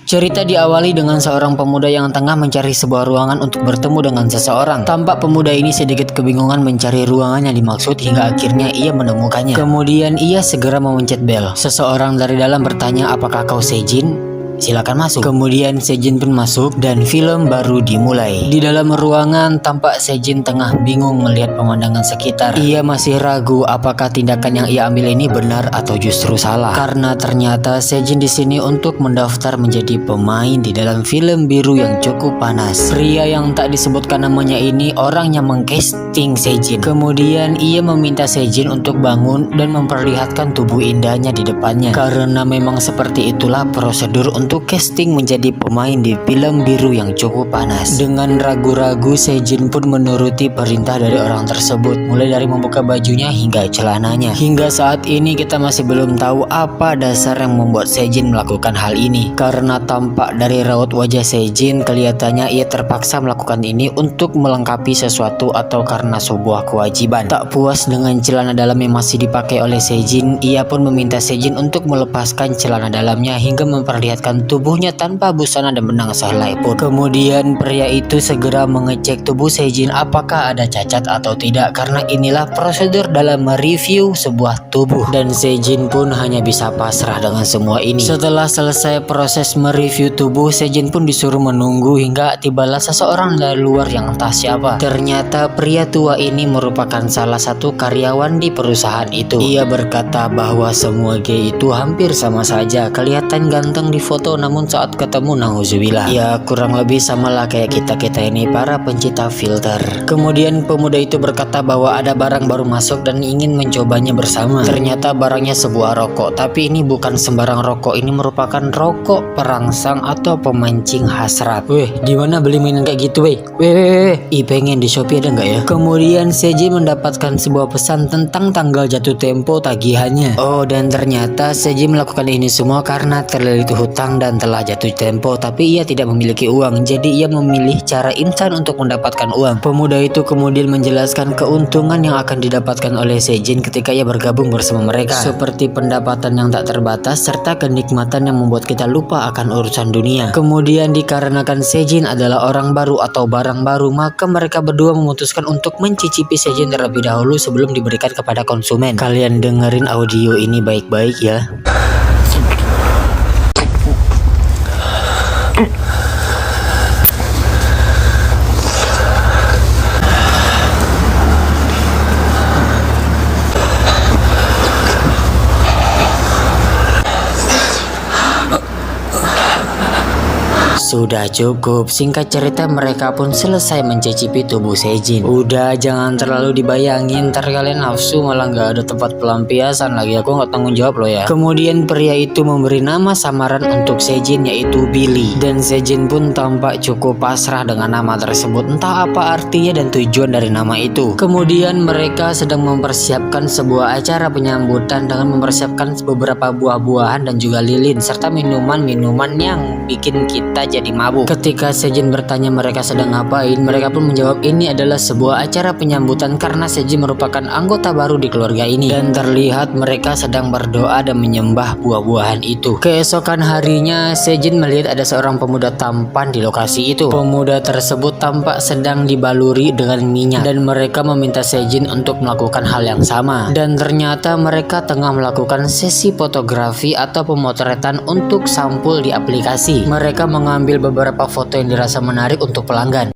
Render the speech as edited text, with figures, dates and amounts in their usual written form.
Cerita diawali dengan seorang pemuda yang tengah mencari sebuah ruangan untuk bertemu dengan seseorang. Tampak pemuda ini sedikit kebingungan mencari ruangan yang dimaksud hingga akhirnya ia menemukannya. Kemudian ia segera memencet bel. Seseorang dari dalam bertanya, "Apakah kau Sejin? Silakan masuk." Kemudian Sejin pun masuk dan film baru dimulai. Di dalam ruangan tampak Sejin tengah bingung melihat pemandangan sekitar. Ia masih ragu apakah tindakan yang ia ambil ini benar atau justru salah. Karena ternyata Sejin di sini untuk mendaftar menjadi pemain di dalam film biru yang cukup panas. Pria yang tak disebutkan namanya ini orang yang mengcasting Sejin. Kemudian ia meminta Sejin untuk bangun dan memperlihatkan tubuh indahnya di depannya. Karena memang seperti itulah prosedur untuk casting menjadi pemain di film biru yang cukup panas. Dengan ragu-ragu Sejin pun menuruti perintah dari orang tersebut, mulai dari membuka bajunya hingga celananya. Hingga saat ini kita masih belum tahu apa dasar yang membuat Sejin melakukan hal ini. Karena tampak dari raut wajah Sejin kelihatannya ia terpaksa melakukan ini untuk melengkapi sesuatu atau karena sebuah kewajiban. Tak puas dengan celana dalam yang masih dipakai oleh Sejin, ia pun meminta Sejin untuk melepaskan celana dalamnya hingga memperlihatkan tubuhnya tanpa busana dan benang sehelai pun. Kemudian pria itu segera mengecek tubuh Sejin apakah ada cacat atau tidak, karena inilah prosedur dalam mereview sebuah tubuh. Dan Sejin pun hanya bisa pasrah dengan semua ini. Setelah selesai proses mereview tubuh, Sejin pun disuruh menunggu hingga tibalah seseorang dari luar yang entah siapa. Ternyata pria tua ini merupakan salah satu karyawan di perusahaan itu. Ia berkata bahwa semua gay itu hampir sama saja, kelihatan ganteng di foto namun saat ketemu nauzubillah. Ya kurang lebih samalah kayak kita ini para pencinta filter. Kemudian pemuda itu berkata bahwa ada barang baru masuk dan ingin mencobanya bersama. Ternyata barangnya sebuah rokok, tapi ini bukan sembarang rokok, ini merupakan rokok perangsang atau pemancing hasrat. Weh, di mana beli mainan kayak gitu weh? Weh, pengen di Shopee ada nggak ya? Kemudian Sejin mendapatkan sebuah pesan tentang tanggal jatuh tempo tagihannya. Oh, dan ternyata Sejin melakukan ini semua karena terlilit hutang dan telah jatuh tempo, tapi ia tidak memiliki uang, jadi ia memilih cara instan untuk mendapatkan uang. Pemuda itu kemudian menjelaskan keuntungan yang akan didapatkan oleh Sejin ketika ia bergabung bersama mereka, seperti pendapatan yang tak terbatas serta kenikmatan yang membuat kita lupa akan urusan dunia. Kemudian dikarenakan Sejin adalah orang baru atau barang baru, maka mereka berdua memutuskan untuk mencicipi Sejin terlebih dahulu sebelum diberikan kepada konsumen. Kalian dengerin audio ini baik-baik ya. Sudah cukup, singkat cerita mereka pun selesai mencicipi tubuh Sejin. Udah jangan terlalu dibayangin, ntar kalian nafsu malah gak ada tempat pelampiasan lagi, aku gak tanggung jawab loh ya. Kemudian pria itu memberi nama samaran untuk Sejin yaitu Billy. Dan Sejin pun tampak cukup pasrah dengan nama tersebut, entah apa artinya dan tujuan dari nama itu. Kemudian mereka sedang mempersiapkan sebuah acara penyambutan dengan mempersiapkan beberapa buah-buahan dan juga lilin serta minuman-minuman yang bikin kita jadi mabuk. Ketika Sejin bertanya mereka sedang ngapain, mereka pun menjawab ini adalah sebuah acara penyambutan karena Sejin merupakan anggota baru di keluarga ini. Dan terlihat mereka sedang berdoa dan menyembah buah-buahan itu. Keesokan harinya Sejin melihat ada seorang pemuda tampan di lokasi itu. Pemuda tersebut tampak sedang dibaluri dengan minyak dan mereka meminta Sejin untuk melakukan hal yang sama. Dan ternyata mereka tengah melakukan sesi fotografi atau pemotretan untuk sampul di aplikasi. Mereka mengambil beberapa foto yang dirasa menarik untuk pelanggan.